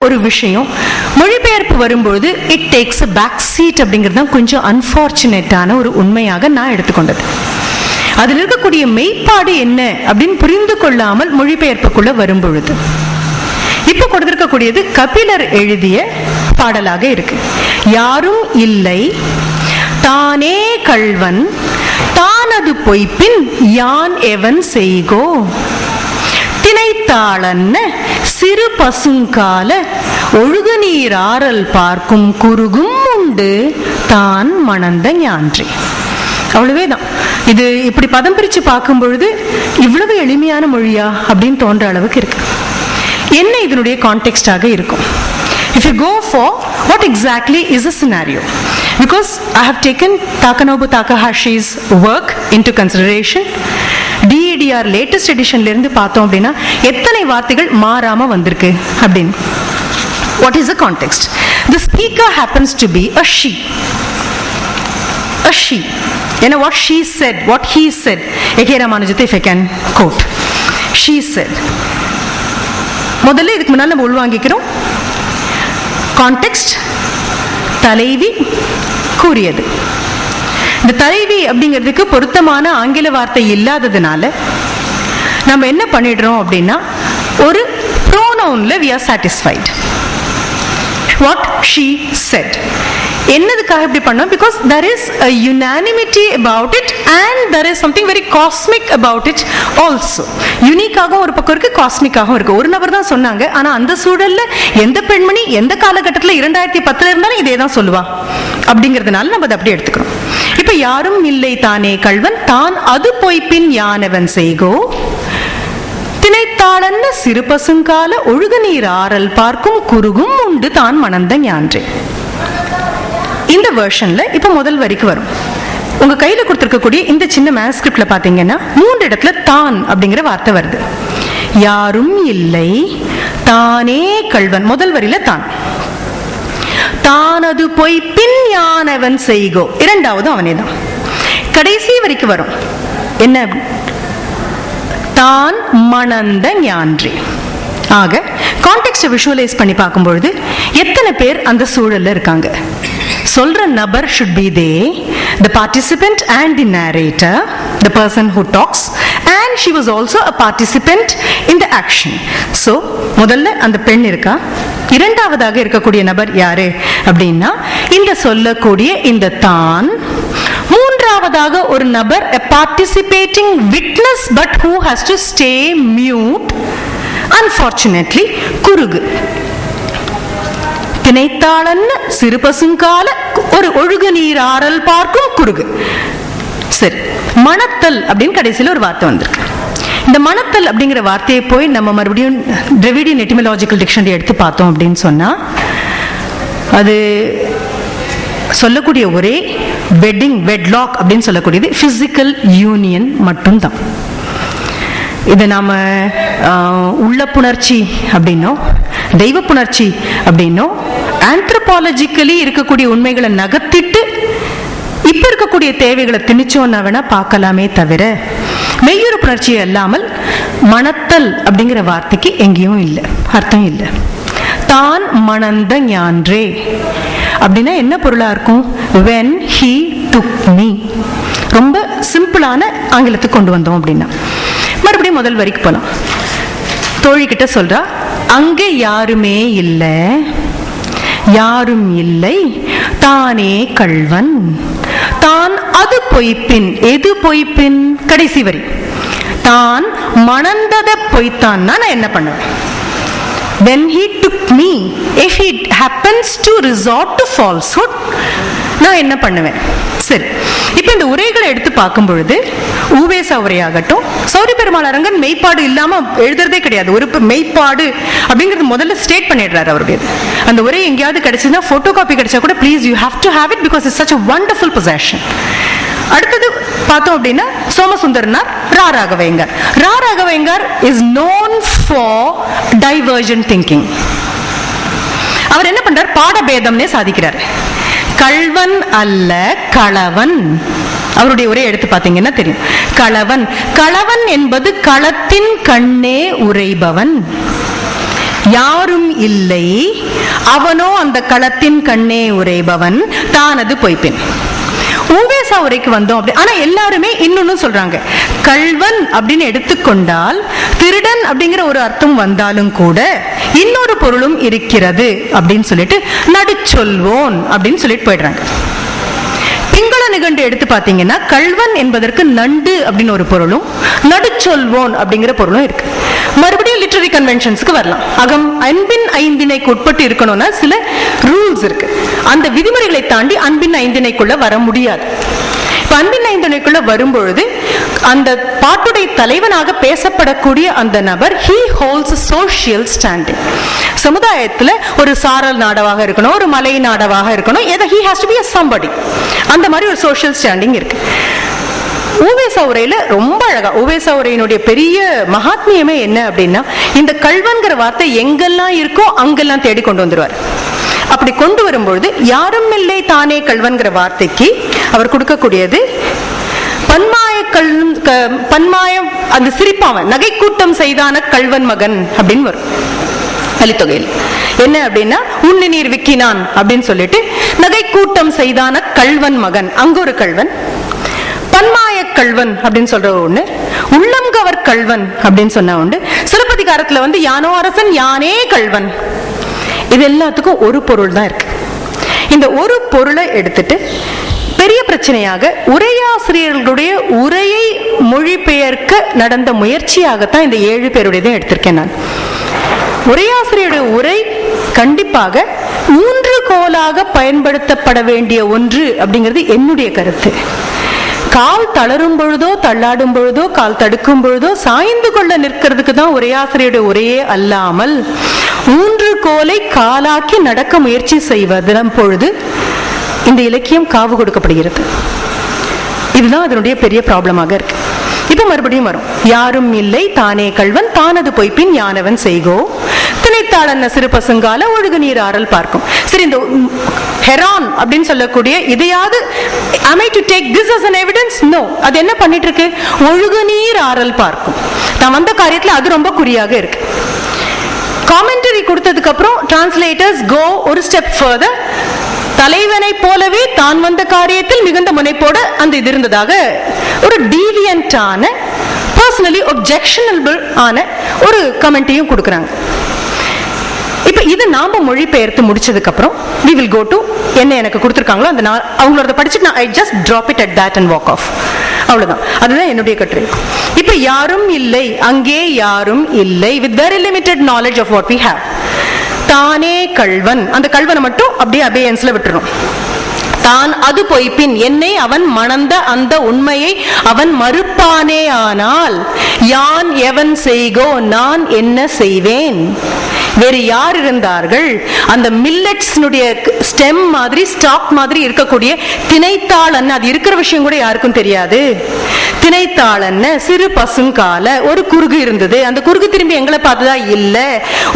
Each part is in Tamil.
ஒரு விஷயம் மொழிபெயர்ப்பு வரும்போது it takes a back seat அப்படிங்கிறது தான் கொஞ்சம் அன்பார்ச்சுனேட்டான ஒரு உண்மையாக நான் எடுத்துக்கொண்டது. அதில் இருக்கக்கூடிய மெய்ப்பாடு என்ன அப்படின்னு புரிந்து கொள்ளாமல் மொழிபெயர்ப்புக்குள்ள வரும்பொழுது இப்ப கொடுத்திருக்கக்கூடியது கபிலர் எழுதிய பாடலாக இருக்கு. யாரும் இல்லை தானே கள்வன் தானது பொய்ப்பின் யான் எவன் செய்கோ திணைத்தாளன்ன சிறு பசுங்கால ஒழுகு நீர் ஆறல் பார்க்கும் குறுகும் உண்டு தான் மணந்த ஞான்றே. அவ்வளவேதான். இது இப்படி பதம் பிரிச்சு பார்க்கும் பொழுது இவ்வளவு எளிமையான மொழியா அப்படின்னு தோன்ற அளவுக்கு இருக்கு. என்ன இதனுடைய கான்டெக்ஸ்டாக இருக்கும்? If you go for what exactly is a scenario, because I have taken Takanobu Takahashi's work into consideration. DEDR latest editionல இருந்து பார்த்தோம் அப்படின்னா எத்தனை வார்த்தைகள் மாறாம வந்திருக்கு அப்படின்னு. What is the context? The speaker happens to be a she. A she. You know what she said, what he said. A.K. Ramanujatha, if I can quote. She said. முதல்ல இதுக்கு முன்னால் நம்ம உள்வாங்கிக்கிறோம். கான்டெக்ஸ்ட் தலைவி கூறியது. இந்த தலைவி அப்படிங்கிறதுக்கு பொருத்தமான ஆங்கில வார்த்தை இல்லாததுனால நம்ம என்ன பண்ணிடுறோம் அப்படின்னா ஒரு ப்ரோனவுன்ல we are satisfied. What she said. என்னதுக்காக இப்படி பண்ணோம்? Because there is a unanimity about it and there is something very cosmic about it also. யூனிக்காகவும் ஒரு பக்கம் இருக்கு, காஸ்மிக்காகவும் இருக்கு. ஒரு நபர் தான் சொன்னாங்க, ஆனா அந்த சூழல்ல எந்த பெண்மணி எந்த காலகட்டத்தில் 2010 இருந்தாலும் இதே தான் சொல்லுவா அப்படிங்கிறதுனால நம்ம அதை அப்படி எடுத்துக்கிறோம். இப்ப யாரும் இல்லை தானே கள்வன் தான் அது பொய்ப்பின் யானவன் செய்கோ திணைத்தாளன்ன சிறு பசுங்கால ஒழுகு நீர் ஆறல் பார்க்கும் குறுகும் உண்டு தான் மணந்த ஞான்றே. இந்த வெர்ஷன்ல இப்ப முதல் வரிக்கு வரும். உங்க கையில கொடுத்திருக்கக்கூடிய இந்த சின்ன மேனுஸ்கிரிப்ட்ல பாத்தீங்கன்னா 3 இடத்துல தான் அப்படிங்கிற வார்த்தை வருது. யாரும் இல்லை தானே கள்வன், முதல் வரியில தான். தானது பொய்ப்பின் யானவன் செய்கோ, இரண்டாவது அவனே தான். கடைசி வரிக்கு வரும் என்ன? தான் மணந்த ஞான்றே. ஆக கான்டெக்ஸ்ட விஷுவலைஸ் பண்ணி பார்க்கும்பொழுது எத்தனை பேர் அந்த சூழல்ல இருக்காங்க? சொல்ற நபர் should be they, the participant and the narrator, the person who talks, and she was also a participant in the action. So முதல்ல அந்த பெண் இருக்கா. இரண்டாவதாக இருக்கக்கூடிய நபர் யாரு அப்படின்னா இந்த சொல்லக்கூடிய இந்த தான். மூன்றாவதாக ஒரு நபர் a participating witness but who has to stay mute, unfortunately குறுகு. திணைத்தாளன் சிறு பசுங்கால ஒரு ஒழுகு நீர் ஆறல் பார்க்கும் குறுகு. சரி, மணத்தல் அப்படின்னு கடைசியில் ஒரு வார்த்தை வந்திருக்கு. இந்த மணத்தல் அப்படிங்கிற வார்த்தையை போய் நம்ம மறுபடியும் டிராவிடியன் எட்டிமாலஜிக்கல் டிக்ஷனரி எடுத்து பார்த்தோம் அப்படின்னு சொன்னா அது சொல்லக்கூடிய ஒரே வெட்டிங், வெட்லாக் அப்படின்னு சொல்லக்கூடியது பிசிக்கல் யூனியன் மட்டும்தான். இதை நாம உள்ள புணர்ச்சி அப்படின்னோ தெய்வ புணர்ச்சி அப்படின்னோ ஆந்த்ரோபாலஜிக்கலி இருக்கக்கூடிய உண்மைகளை நகர்த்திட்டு இப்ப இருக்கக்கூடிய தேவைகளை திணிச்சோன்னா வேணா பார்க்கலாமே தவிர மெய்யுறு புணர்ச்சி அல்லாமல் மணத்தல் அப்படிங்கிற வார்த்தைக்கு எங்கேயும் இல்லை, அர்த்தம் இல்லை. தான் மணந்த ஞான்றே அப்படின்னா என்ன பொருளா இருக்கும்? when he took me. ரொம்ப சிம்பிளான ஆங்கிலத்துக்கு கொண்டு வந்தோம் அப்படின்னா மறுபடியும் முதல் வரிக்கு போலாம். தோழிக்கிட்ட சொல்றா, அங்கே யாருமே இல்லை, யாரும் இல்லை தானே கள்வன் தான் அது பொய்ப்பின். எது பொய்ப்பின்? கடைசி வரி. தான் மணந்தத பொய்த்தான். நான் என்ன பண்ணுவேன்? when he took me, if he happens to resort to falsehood, நான் என்ன பண்ணுவேன்? சரி, இப்ப இந்த உரைகளை எடுத்து பார்க்கும் பொழுது ஊவேசா உரையாகட்டும், சௌரி பெருமாள் அரங்கன் மெய்ப்பாடு இல்லாம எழுதுறதே கிடையாது. ஒரு மெய்ப்பாடு அப்படிங்கிறது முதல்ல ஸ்டேட் பண்ணிடுறாரு அவருடைய. அந்த உரை எங்கேயாவது கிடைச்சதுன்னா போட்டோ காப்பி கிடைச்சா கூட please you have to have it because it's such a wonderful possession. அடுத்தது பார்த்தோம் அப்படின்னா Somasundaranar Ra Raghava Iyengar. Ra Raghava Iyengar is known for divergent thinking. அவர் என்ன பண்றார்? பாடபேதம்னே சாதிக்கிறார். கள்வன் அல்ல களவன். அவருடைய உரை எடுத்து பார்த்தீங்கன்னா தெரியும். களவன், களவன் என்பது களத்தின் கண்ணே உரைபவன். யாரும் இல்லை அவனோ அந்த களத்தின் கண்ணே உரைபவன் தானது பொய்ப்பின். ஊவேசா உரைக்கு வந்தோம் அப்படி. ஆனா எல்லாருமே இன்னொன்னு சொல்றாங்க, கள்வன் அப்படின்னு எடுத்துக்கொண்டால் திருடன் அப்படிங்கிற ஒரு அர்த்தம் வந்தாலும் கூட இன்னொரு பொருளும் இருக்கிறது அப்படின்னு சொல்லிட்டு நடுச்சொல்வோன் அப்படின்னு சொல்லிட்டு போயிடுறாங்க. பிங்கள நிகண்டு எடுத்து பாத்தீங்கன்னா கள்வன் என்பதற்கு நண்டு அப்படின்னு ஒரு பொருளும் நடுச்சொல்வோன் அப்படிங்கிற பொருளும் இருக்கு. மறுபடியும் லிட்டரரி கன்வென்ஷன்ஸ்க்கு வரலாம். அகம் அன்பின் ஐந்தினைக்கு உட்பட்டு இருக்கணும்னா சில ரூல்ஸ் இருக்கு. அந்த விதிமுறைகளை தாண்டி அன்பின் ஐந்தினைக்குள்ள வர முடியாது. அன்பின் ஐந்தினைக்குள்ள வரும்பொழுது அந்த பாட்டுடைய தலைவனாக பேசப்படக்கூடிய அந்த நபர் he holds a social standing. சமுதாயத்துல ஒரு சாரல் நாடவாக இருக்கணும், ஒரு மலை நாடவாக இருக்கணும், he has to be a somebody. அந்த மாதிரி ஒரு சோஷியல் ஸ்டாண்டிங் இருக்கு. ஊவேசா உரையில ரொம்ப அழகா, ஊவேசா உரையினுடைய பெரிய மகாத்மியமே என்ன அப்படின்னா, இந்த கள்வன்கிற வார்த்தை எங்கெல்லாம் இருக்கோ அங்கெல்லாம் தேடி கொண்டு வந்துருவார். அப்படி கொண்டு வரும்பொழுது யாரும் இல்லை தானே கள்வன்கிற வார்த்தைக்கு அவர் கொடுக்கக்கூடியது பன்மாயம், அந்த சிரிப்பாவன் நகை கூட்டம் செய்தான கள்வன் மகன் அப்படின்னு வரும் அலித்தொகையில். என்ன அப்படின்னா, உண்ணு நீர் விக்கினான் அப்படின்னு சொல்லிட்டு நகை கூட்டம் செய்தான கள்வன் மகன், அங்க ஒரு கள்வன். பன்மாய கள்வன் அப்படின்னு சொல்ற ஒண்ணு, உள்ளம் கவர் கள்வன் அப்படின்னு சொன்ன உண்டு. சிலப்பதிகாரத்துல யானோ அரசன் யானே கள்வன். இது எல்லாத்துக்கும் ஒரு பொருள் தான் இருக்கு. இந்த ஒரு பொருளை எடுத்துட்டு பெரிய பிரச்சனையாக உரையாசிரியர்களுடைய உரையை மொழிபெயர்க்க நடந்த முயற்சியாகத்தான் இந்த 7 பேருடையதையும் எடுத்திருக்கேன் நான். உரையாசிரியருடைய உரை கண்டிப்பாக ஊன்றுகோலாக பயன்படுத்தப்பட வேண்டிய ஒன்று அப்படிங்கிறது என்னுடைய கருத்து. கால் தளரும் பொழுதோ தள்ளாடும் பொழுதோ கால் தடுக்கும் பொழுதோ சாய்ந்து கொள்ள நிற்கிறதுக்கு தான் உரையாசிரியருடைய உரையே அல்லாமல் ஊன்றுகோலை காலாக்கி நடக்க முயற்சி செய்வதன் பொழுது இந்த இலக்கியம் காவு கொடுக்கப்படுகிறது. இதுதான் அதனுடைய பெரிய ப்ராப்ளமாக இருக்கு. இப்ப மறுபடியும் வரும், யாரும் இல்லை தானே கள்வன் தானது பொய்ப்பின் யானவன் செய்கோ திணைத்தாளன்ன சிறு பசுங்கால ஒழுகு நீர் ஆறல் பார்க்கும். சரி, இந்த ஹெரான் அப்படின்னு சொல்லக்கூடிய இதையாவது am I to take this as an evidence? No. அது என்ன பண்ணிட்டு இருக்கு? ஒழுகு நீர் ஆறல் பார்க்கும். நான் வந்த காரியத்துல அது ரொம்ப குறியாக இருக்கு. காமெண்டரி கொடுத்ததுக்கு அப்புறம் டிரான்ஸ்லேட்டர்ஸ் கோ ஒரு ஸ்டெப் ஃபர்தர். தலைவனை போலவே தான் வந்த காரியத்தில் மிகுந்த முனைப்போட அந்த இது இருந்ததாக ஒரு டீவியன்டான, பர்சனலி ஒப்ஜெக்ஷனபிள் ஆன ஒரு கமெண்ட்டையும் கொடுக்குறாங்க. இப்ப இது நாம மொழிபெயர்த்து முடிச்சதுக்கு அப்புறம் we will go to என்ன எனக்கு கொடுத்திருக்காங்களோ அந்த அவங்களோட படிச்சுட்டு நான் I just drop it at that and walk off. அவ்வளவுதான். அதுதான் என்னுடைய கட்டுரை. இப்ப யாரும் இல்லை, அங்கே யாரும் இல்லை, with very limited knowledge of what we have. தானே கள்வன், அந்த கள்வனை மட்டும் அப்படியே அபேயன்ஸ்ல விட்டுறோம். தான் அது பொய்ப்பின், என்னை அவன் மணந்த அந்த உண்மையை அவன் மறுப்பானே ஆனால் யான் எவன் செய்கோ, நான் என்ன செய்வேன்? வேறு யார் இருந்தார்கள்? அந்த மில்லட்ஸ் ஸ்டெம் மாதிரி ஸ்டாக் மாதிரி இருக்கக்கூடிய திணைத்தாளன், அது இருக்கிற விஷயம் கூட யாருக்கும் தெரியாது. திணைத்தாளன் சிறு பசுங்கால ஒரு குறுகு இருந்தது, அந்த குறுகு திரும்பி எங்களை பார்த்ததா இல்ல,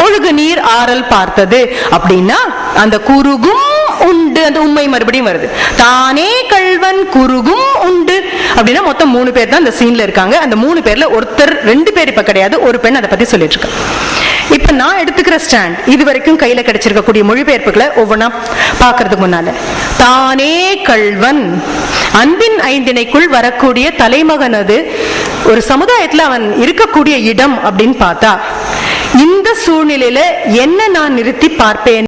ஒழுகு நீர் ஆறல் பார்த்தது அப்படின்னா அந்த குறுகும் உண்டு. அந்த உண்மை மறுபடியும் வருது, தானே கள்வன் குறுகும் உண்டு அப்படின்னா மொத்தம் 3 பேர் தான் இந்த சீன்ல இருக்காங்க. அந்த 3 பேர்ல ஒருத்தர் 2 பேர் இப்ப கிடையாது, ஒரு பெண் அதை பத்தி சொல்லிட்டு இருக்க. இப்ப நான் எடுத்துக்கிற ஸ்டாண்ட், இது வரைக்கும் கையில கிடைச்சிருக்கக்கூடிய மொழிபெயர்ப்புகளை ஒவ்வொன்னா பாக்குறதுக்கு முன்னால, தானே கள்வன் அன்பின் ஐந்தினைக்குள் வரக்கூடிய தலைமகன், அது ஒரு சமுதாயத்துல அவன் இருக்கக்கூடிய இடம் அப்படின்னு பார்த்தா இந்த சூழ்நிலையில என்ன நான் நிறுத்தி பார்ப்பேன்?